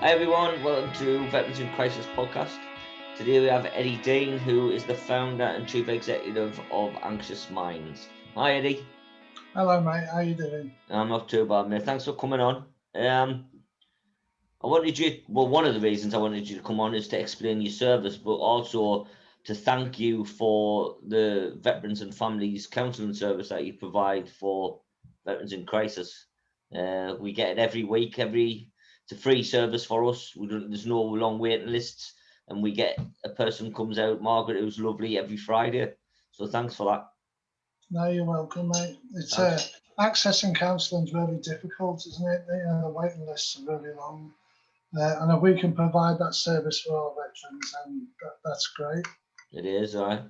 Hi everyone, welcome to Veterans in Crisis podcast. Today we have Eddie Dean, who is the founder and chief executive of Anxious Minds. Hi Eddie. Hello mate, how you doing? I'm not too bad, mate. Thanks for coming on. One of the reasons I wanted you to come on is to explain your service, but also to thank you for the veterans and families counselling service that you provide for veterans in crisis. We get it every week. It's a free service for us. There's no long waiting lists, and we get a person comes out, Margaret, who's lovely, every Friday. So thanks for that. No, you're welcome, mate. It's accessing counselling is really difficult, isn't it? The waiting lists are really long, and if we can provide that service for our veterans, then that's great. It is, right.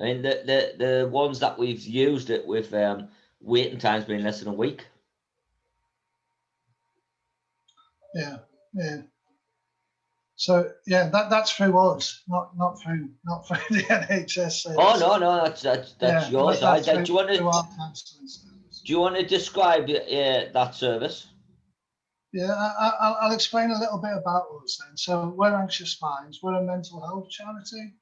I mean, the ones that we've used it with, waiting times being less than a week. Yeah. So yeah, that's through us, not through the NHS service. Oh no, that's yours. That's through our counselling service. Do you want to describe that service? Yeah, I'll explain a little bit about us then. So we're Anxious Minds. We're a mental health charity.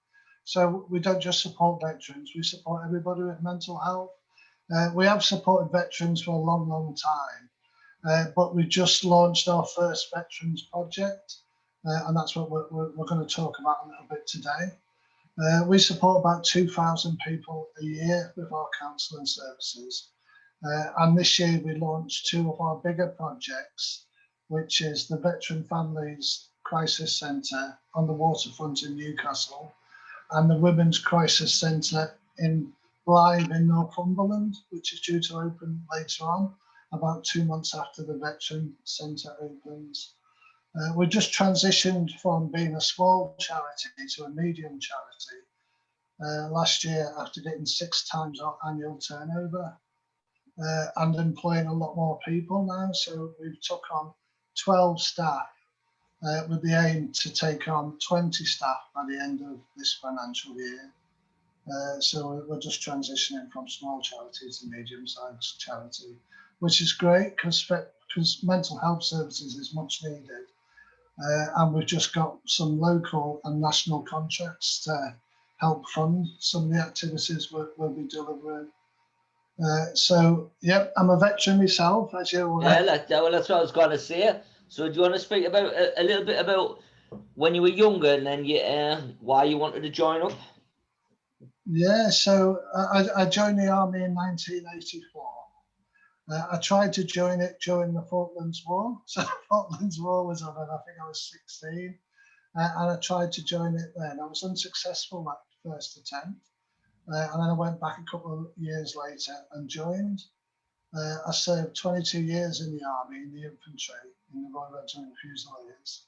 So we don't just support veterans, we support everybody with mental health. We have supported veterans for a long time, but we just launched our first veterans project, and that's what we're going to talk about a little bit today. We support about 2,000 people a year with our counselling services. And this year we launched two of our bigger projects, which is the Veteran Families Crisis Centre on the waterfront in Newcastle and the Women's Crisis Centre in Blythe in Northumberland, which is due to open later on, about 2 months after the Veteran Centre opens. We just transitioned from being a small charity to a medium charity last year after getting 6 times our annual turnover and employing a lot more people now. So we've took on 12 staff with the aim to take on 20 staff by the end of this financial year. So we're just transitioning from small charity to medium-sized charity, which is great because mental health services is much needed. And we've just got some local and national contracts to help fund some of the activities we'll be delivering. So, yeah, I'm a veteran myself, as you're aware. Yeah, that's what I was going to say. So do you want to speak about a little bit about when you were younger and then why you wanted to join up? Yeah, so I joined the army in 1984. I tried to join it during the Falklands War. So the Falklands War was on, and I think I was 16. And I tried to join it then. I was unsuccessful that first attempt. And then I went back a couple of years later and joined. I served 22 years in the army, in the infantry, in the Royal Regiment Fusiliers.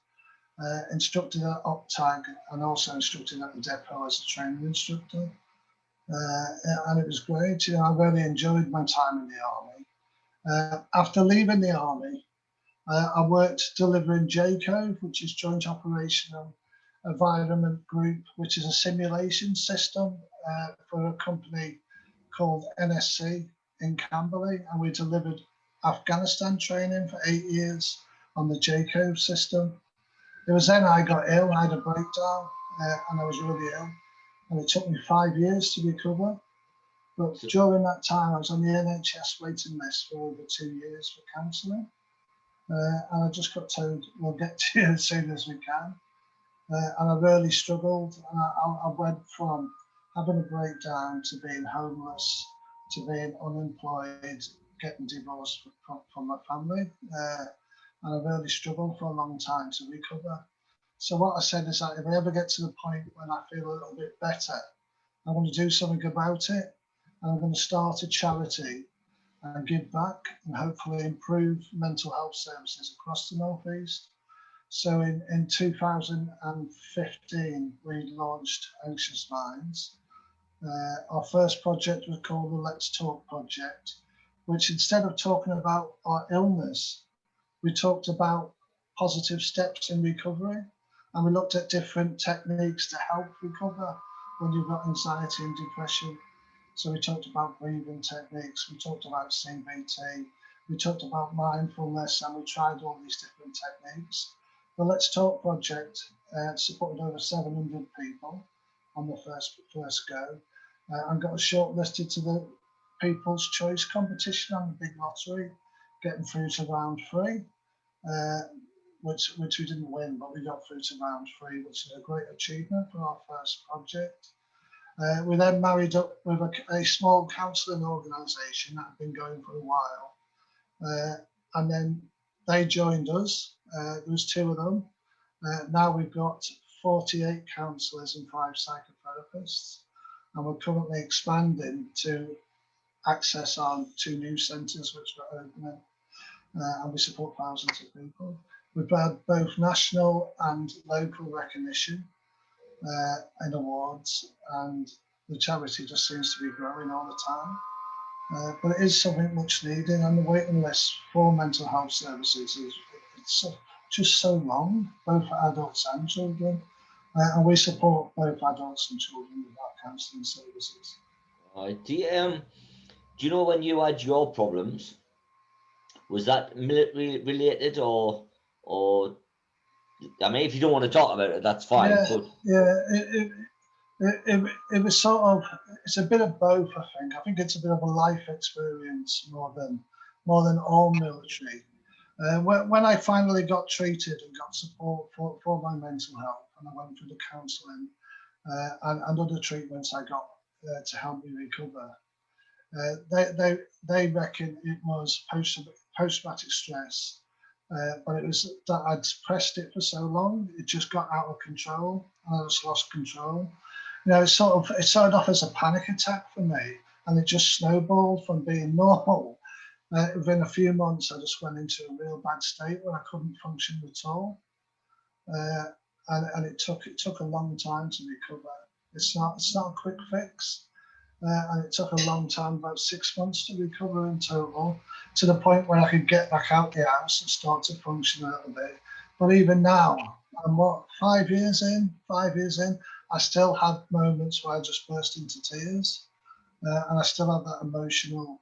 Instructed at OPTAG and also instructed at the depot as a training instructor. And it was great. I really enjoyed my time in the army. After leaving the army, I worked delivering JCO, which is Joint Operational Environment Group, which is a simulation system for a company called NSC in Camberley. And we delivered Afghanistan training for 8 years on the JCO system. It was then I got ill, I had a breakdown, and I was really ill. And it took me 5 years to recover. But during that time, I was on the NHS waiting list for over 2 years for counselling. And I just got told, we'll get to you as soon as we can. And I really struggled. And I went from having a breakdown to being homeless, to being unemployed, getting divorced from my family. And I really struggled for a long time to recover. So what I said is that if I ever get to the point when I feel a little bit better, I want to do something about it. And I'm going to start a charity and give back and hopefully improve mental health services across the North East. So in 2015, we launched Anxious Minds. Our first project was called the Let's Talk Project, which instead of talking about our illness, we talked about positive steps in recovery. And we looked at different techniques to help recover when you've got anxiety and depression. So we talked about breathing techniques, we talked about CBT, we talked about mindfulness, and we tried all these different techniques. The Let's Talk project supported over 700 people on the first go, and got us shortlisted to the People's Choice competition on the big lottery, getting through to round 3, which we didn't win, but we got through to round 3, which is a great achievement for our first project. We then married up with a small counselling organisation that had been going for a while, and then they joined us. There was 2 of them. Now we've got 48 counsellors and 5 psychotherapists, and we're currently expanding to access our 2 new centres which we're opening, and we support thousands of people. We've had both national and local recognition and awards, and the charity just seems to be growing all the time. But it is something much needed, and the waiting list for mental health services is just so long, both for adults and children. And we support both adults and children with our counselling services. Do you know when you had your problems, was that military related or I mean, if you don't want to talk about it, that's fine. Yeah, but it was sort of, it's a bit of both, I think. I think it's a bit of a life experience more than all military. When I finally got treated and got support for my mental health, and I went through the counselling and other treatments I got to help me recover, they reckon it was post-traumatic stress, but it was that I'd suppressed it for so long, it just got out of control, and I just lost control. You know, it started off as a panic attack for me, and it just snowballed from being normal. Within a few months, I just went into a real bad state where I couldn't function at all, and it took a long time to recover. It's not a quick fix, and it took a long time, about 6 months to recover in total, to the point where I could get back out the house and start to function a little bit. But even now, I'm 5 years in, I still have moments where I just burst into tears, and I still have that emotional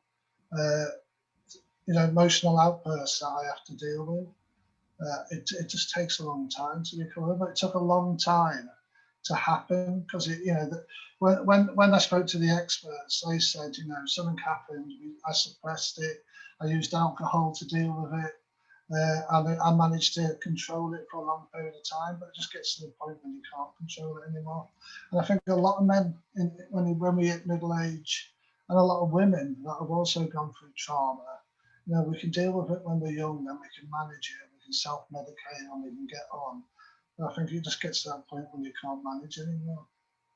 outbursts that I have to deal with. It just takes a long time to recover, but it took a long time to happen, because when I spoke to the experts, they said, something happened. I suppressed it. I used alcohol to deal with it. And I managed to control it for a long period of time, but it just gets to the point when you can't control it anymore. And I think a lot of men, when we hit middle age, and a lot of women that have also gone through trauma, we can deal with it when we're young, and we can manage it, we can self-medicate, and we can get on. But I think it just gets to that point when you can't manage anymore.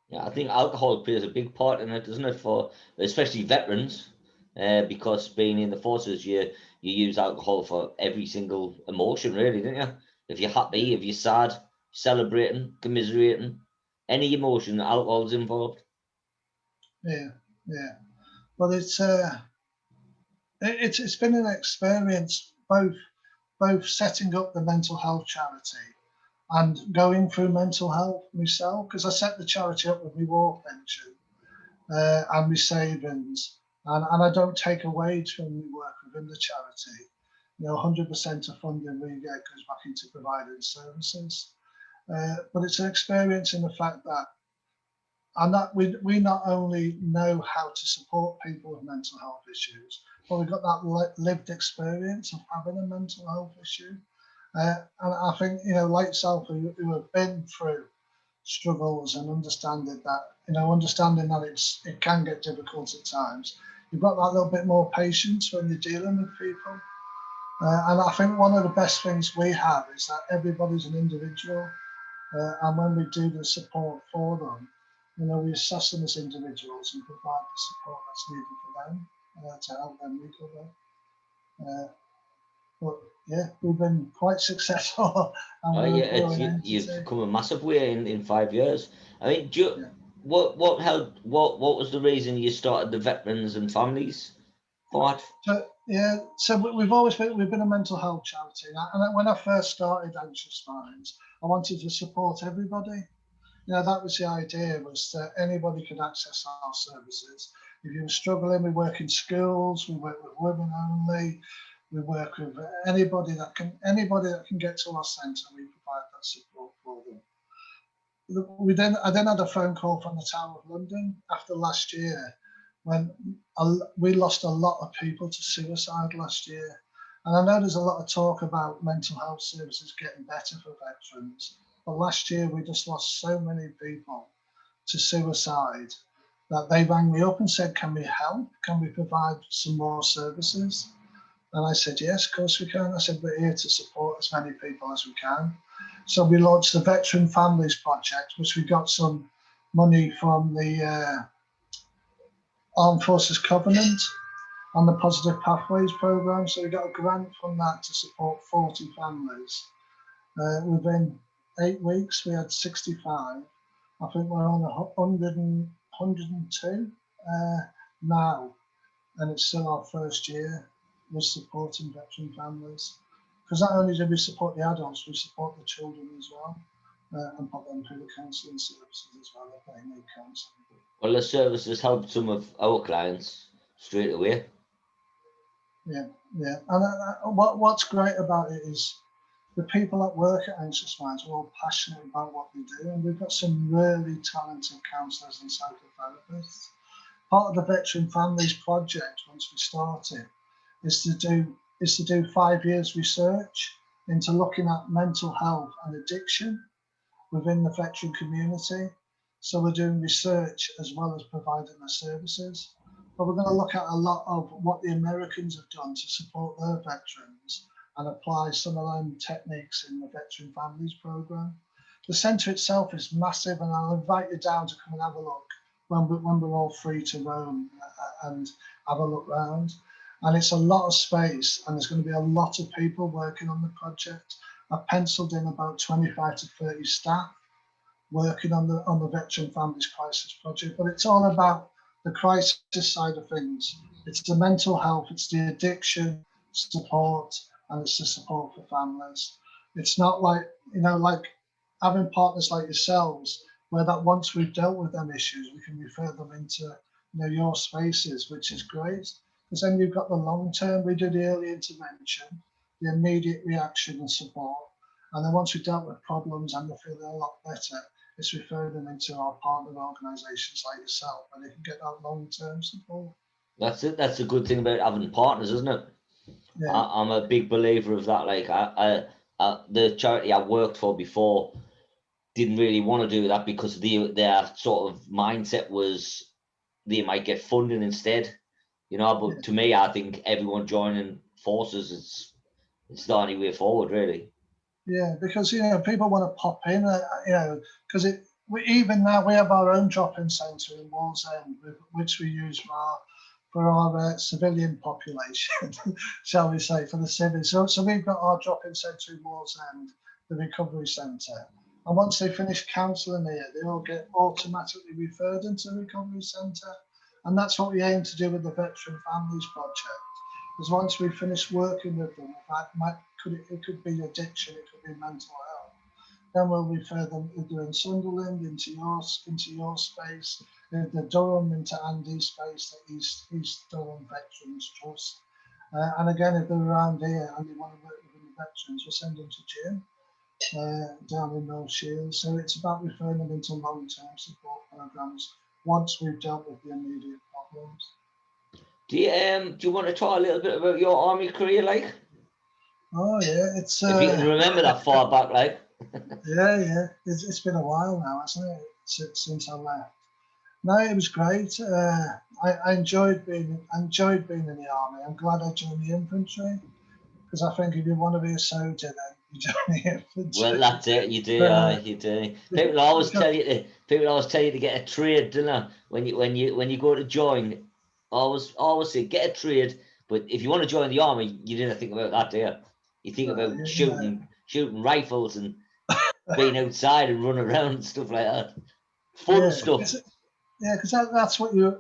Yeah, I think alcohol plays a big part in it, doesn't it, for especially veterans, because being in the forces, you use alcohol for every single emotion, really, don't you? If you're happy, if you're sad, celebrating, commiserating, any emotion, alcohol's involved. Yeah. Well, it's been an experience, both setting up the mental health charity and going through mental health myself, because I set the charity up with my war pension and my savings, and I don't take a wage from my work within the charity. 100% of funding we get goes back into providing services. But it's an experience in the fact that, we not only know how to support people with mental health issues, but we've got that lived experience of having a mental health issue. And I think, like yourself, who have been through struggles and understanding that it can get difficult at times, you've got that little bit more patience when you're dealing with people. And I think one of the best things we have is that everybody's an individual, and when we do the support for them, we assess them as individuals and provide the support that's needed for them to help them recover. But yeah, we've been quite successful, and we're a growing entity. You've come a massive way in 5 years. I mean, what was the reason you started the Veterans and Families part? So we've been a mental health charity, and when I first started Anxious Minds, I wanted to support everybody. That was the idea, was that anybody could access our services. If you were struggling, we work in schools, we work with women only, we work with anybody that can get to our centre, we provide support for them. I then had a phone call from the Town of London after last year, when we lost a lot of people to suicide last year. And I know there's a lot of talk about mental health services getting better for veterans, but last year we just lost so many people to suicide that they rang me up and said, can we help? Can we provide some more services? And I said, yes, of course we can. I said, we're here to support as many people as we can. So we launched the Veteran Families Project, which we got some money from the Armed Forces Covenant on the Positive Pathways programme. So we got a grant from that to support 40 families. Within 8 weeks, we had 65. I think we're on 102 now, and it's still our first year with supporting veteran families. Because not only do we support the adults, we support the children as well, and put them through the counselling services as well if they need counselling. Well, the services helped some of our clients straight away. Yeah, yeah. And what's great about it is the people that work at Anxious Minds are all passionate about what they do, and we've got some really talented counsellors and psychotherapists. Part of the Veteran Families Project, once we start it, is to do 5 years research into looking at mental health and addiction within the veteran community. So we're doing research as well as providing the services. But we're going to look at a lot of what the Americans have done to support their veterans and apply some of them techniques in the Veteran Families Programme. The centre itself is massive, and I'll invite you down to come and have a look when we're all free to roam and have a look round. And it's a lot of space, and there's going to be a lot of people working on the project. I've penciled in about 25 to 30 staff working on the Veteran Families Crisis Project, but it's all about the crisis side of things. It's the mental health, it's the addiction support, and it's the support for families. It's not like, like having partners like yourselves, where that once we've dealt with them issues, we can refer them into your spaces, which is great. Because then you've got the long term, we do the early intervention, the immediate reaction and support. And then once we've dealt with problems and they're feeling a lot better, it's referring them into our partner organisations like yourself, where they can get that long term support. That's it. That's a good thing about having partners, isn't it? Yeah. I'm a big believer of that. Like the charity I worked for before didn't really want to do that because their sort of mindset was they might get funding instead, but to me, I think everyone joining forces it's the only way forward, really. Yeah, because people want to pop in, because even now we have our own drop-in centre in Wallsend, which we use for our civilian population, shall we say, for the civvies. So we've got our drop-in centre in Wallsend, the recovery centre. And once they finish counselling here, they all get automatically referred into the recovery centre. And that's what we aim to do with the Veteran Families Project. Because once we finish working with them, it could be addiction, it could be mental health. Then we'll refer them either in Sunderland into your space, the Durham into Andy's space, the East Durham Veterans Trust. And again, if they're around here and they want to work with the veterans, we'll send them to Jim down in Mill Shields. So it's about referring them into long-term support programs once we've dealt with the immediate problems. Do you want to talk a little bit about your army career, like? Oh yeah, it's. If you can remember that far back, like. Yeah. It's been a while now, hasn't it? Since I left. No, it was great. I enjoyed being in the army. I'm glad I joined the infantry, because I think if you want to be a soldier, then you join the infantry. Well, that's it. You do. You do. People always tell you to get a trade, don't they? When you go to join, always say get a trade. But if you want to join the army, you didn't think about that, do you? You think about shooting rifles and being outside and running around and stuff like that. Fun stuff. Yeah, because that's what you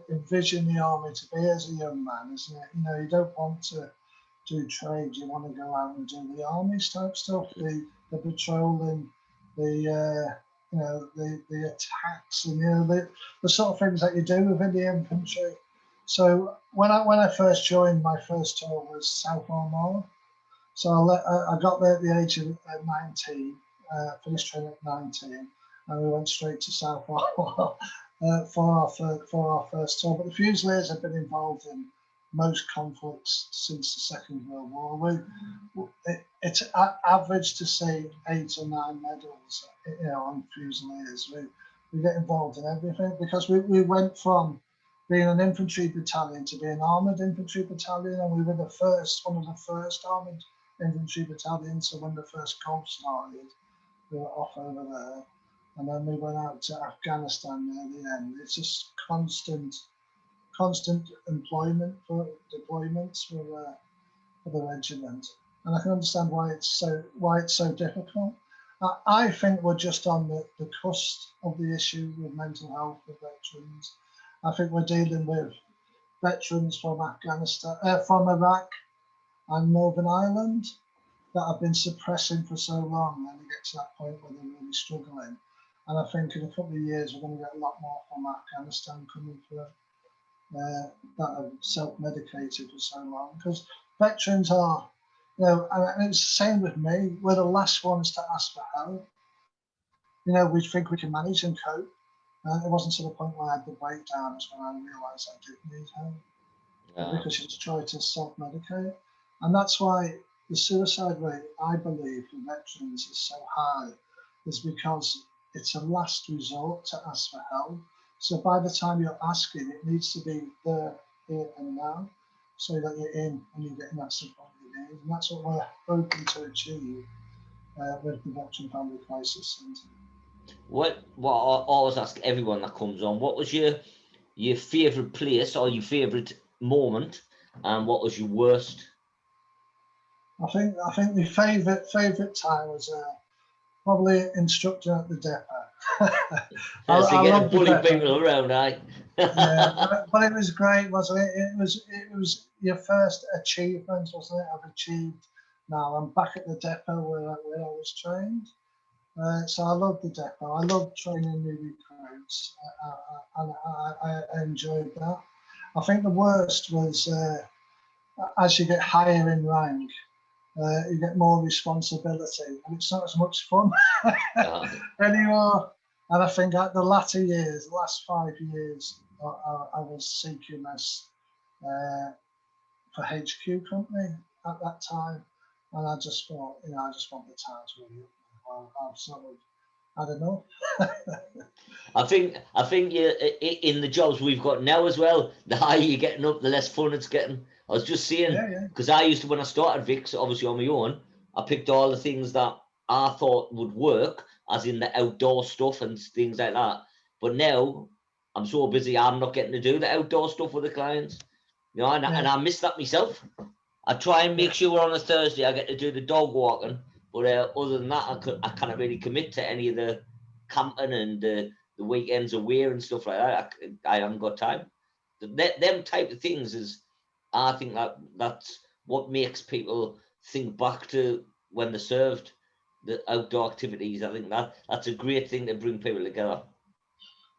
envision the army to be as a young man, isn't it? You don't want to do trade. You want to go out and do the army type stuff, the patrolling, the attacks, and the sort of things that you do within the infantry. So when I first joined, my first tour was South Armagh. So I got there at the age of 19, finished training at 19, and we went straight to South War for our first tour. But the Fusiliers have been involved in most conflicts since the Second World War. It's average to see 8 or 9 medals, on Fusiliers. We get involved in everything because we went from being an infantry battalion to being an armoured infantry battalion, and we were one of the first armoured infantry battalions. So when the first Gulf started, we were off over there, and then we went out to Afghanistan near the end. It's just constant employment for deployments for the regiment, and I can understand why it's so difficult. I think we're just on the cusp of the issue with mental health for veterans. I think we're dealing with veterans from Afghanistan, from Iraq and Northern Ireland that have been suppressing for so long, and they get to that point where they're really struggling. And I think in a couple of years, we're going to get a lot more from Afghanistan coming through that are self-medicated for so long. Because veterans are, and it's the same with me, we're the last ones to ask for help. We think we can manage and cope. It wasn't to the point where I had the breakdowns when I realised I did need help, because you just try to self-medicate. And that's why the suicide rate, I believe, for veterans is so high, is because it's a last resort to ask for help. So by the time you're asking, it needs to be there, here and now, so that you're in and you're getting that support you need. And that's what we're hoping to achieve with the Veteran Family Crisis Centre. What I always ask everyone that comes on, what was your favourite place or your favourite moment, and what was your worst? I think my favourite time was probably instructing at the depot. So getting bully people around, Yeah, but it was great, wasn't it? It was your first achievement, wasn't it? I've achieved. Now I'm back at the depot where I was trained. So I love the depot. I love training new recruits, and I enjoyed that. I think the worst was as you get higher in rank, you get more responsibility, and it's not as much fun anymore. And I think at the latter years, the last 5 years, I was seeking this for HQ company at that time, and I just thought, I just want the time to really I've sort of had enough. I think you in the jobs we've got now as well, the higher you're getting up, the less fun it's getting. I was just saying, because I used to, when I started Vix, obviously on my own, I picked all the things that I thought would work, as in the outdoor stuff and things like that. But now I'm so busy, I'm not getting to do the outdoor stuff with the clients, and I miss that myself. I try and make sure on a Thursday I get to do the dog walking, but other than that, I can't really commit to any of the camping and the weekends away and stuff like that. I haven't got time. Them type of things is, I think that's what makes people think back to when they served, the outdoor activities. I think that's a great thing to bring people together.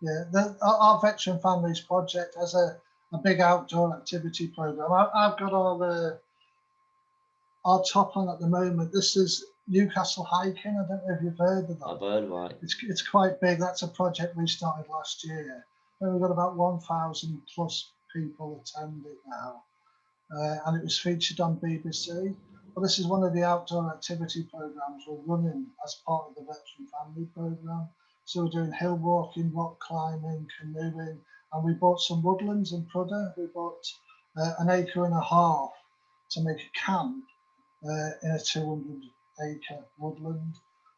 Yeah, our Veteran Families Project has a big outdoor activity program. I've got our top on at the moment. This is Newcastle hiking. I don't know if you've heard of that. I've heard of it. It's quite big. That's a project we started last year. And we've got about 1,000 plus people attend it now. And it was featured on BBC. But this is one of the outdoor activity programs we're running as part of the Veteran Family Program. So we're doing hill walking, rock climbing, canoeing, and we bought some woodlands in Prudhoe. We bought an acre and a half to make a camp in a 200-acre woodland.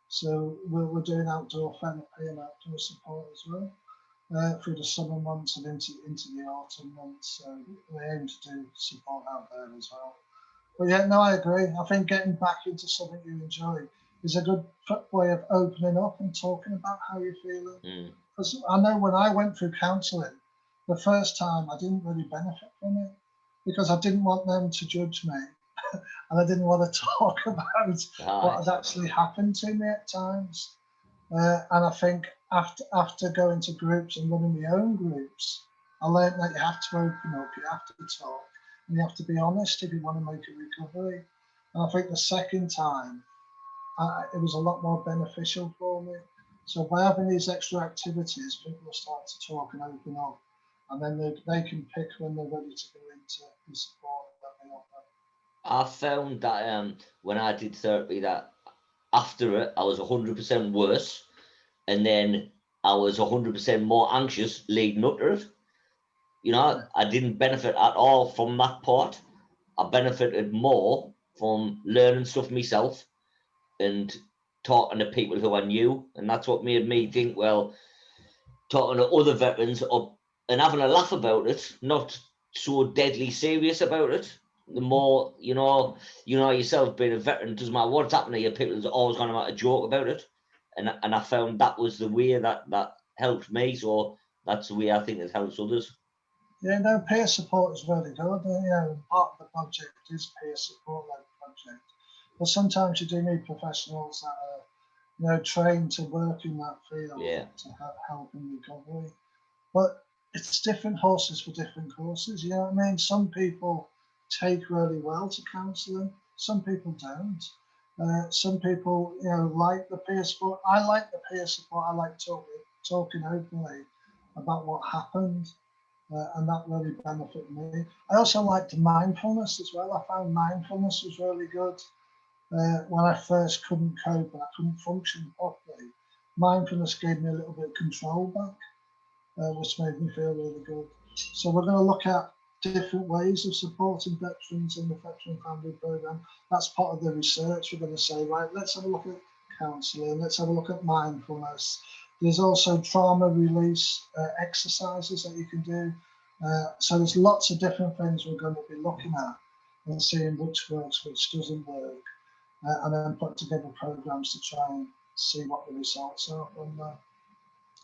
So we're doing outdoor therapy and outdoor support as well through the summer months and into the autumn months. So we aim to do support out there as well. But yeah, no, I agree. I think getting back into something you enjoy is a good way of opening up and talking about how you're feeling. Because I know when I went through counselling, the first time I didn't really benefit from it because I didn't want them to judge me. And I didn't want to talk about what had actually happened to me at times. And I think after going to groups and running my own groups, I learned that you have to open up, you have to talk, and you have to be honest if you want to make a recovery. And I think the second time, it was a lot more beneficial for me. So by having these extra activities, people will start to talk and open up, and then they can pick when they're ready to go into the support that they offer. I found that when I did therapy, that after it, I was 100% worse, and then I was 100% more anxious leading up to it. You know, I didn't benefit at all from that part. I benefited more from learning stuff myself and talking to people who I knew, and that's what made me think, well, talking to other veterans and having a laugh about it, not so deadly serious about it. The more, you know yourself, being a veteran, doesn't matter what's happening to you, people are always going to make a joke about it. And I found that was the way that helped me. So that's the way I think it helps others. Yeah, no, peer support is really good. Part of the project is peer support-led project. But sometimes you do need professionals that are, trained to work in that field to help in recovery. But it's different horses for different courses. You know what I mean? Some people take really well to counselling. Some people don't. Some people, like the peer support. I like the peer support. I like talking openly about what happened, and that really benefited me. I also liked mindfulness as well. I found mindfulness was really good. When I first couldn't cope and I couldn't function properly, mindfulness gave me a little bit of control back, which made me feel really good. So we're going to look at different ways of supporting veterans in the Veteran Family Programme. That's part of the research. We're going to say, right, let's have a look at counselling, let's have a look at mindfulness. There's also trauma release exercises that you can do. So there's lots of different things we're going to be looking at and seeing which works, which doesn't work, and then put together programs to try and see what the results are from that.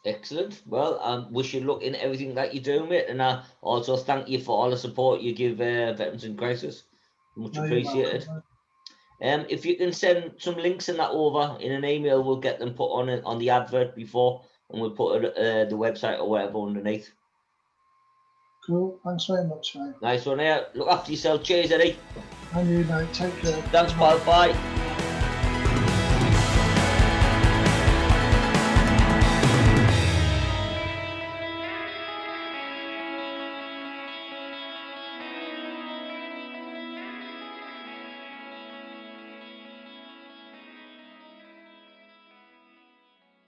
Excellent. Well, I wish you luck in everything that you do, mate, and I also thank you for all the support you give Veterans in Crisis. Much appreciated. If you can send some links and that over in an email, we'll get them put on the advert before, and we'll put the website or whatever underneath. Cool. Thanks very much, mate. Nice one, there. Look after yourself. Cheers, Eddie. And you, mate. Take care. Thanks, pal. Bye.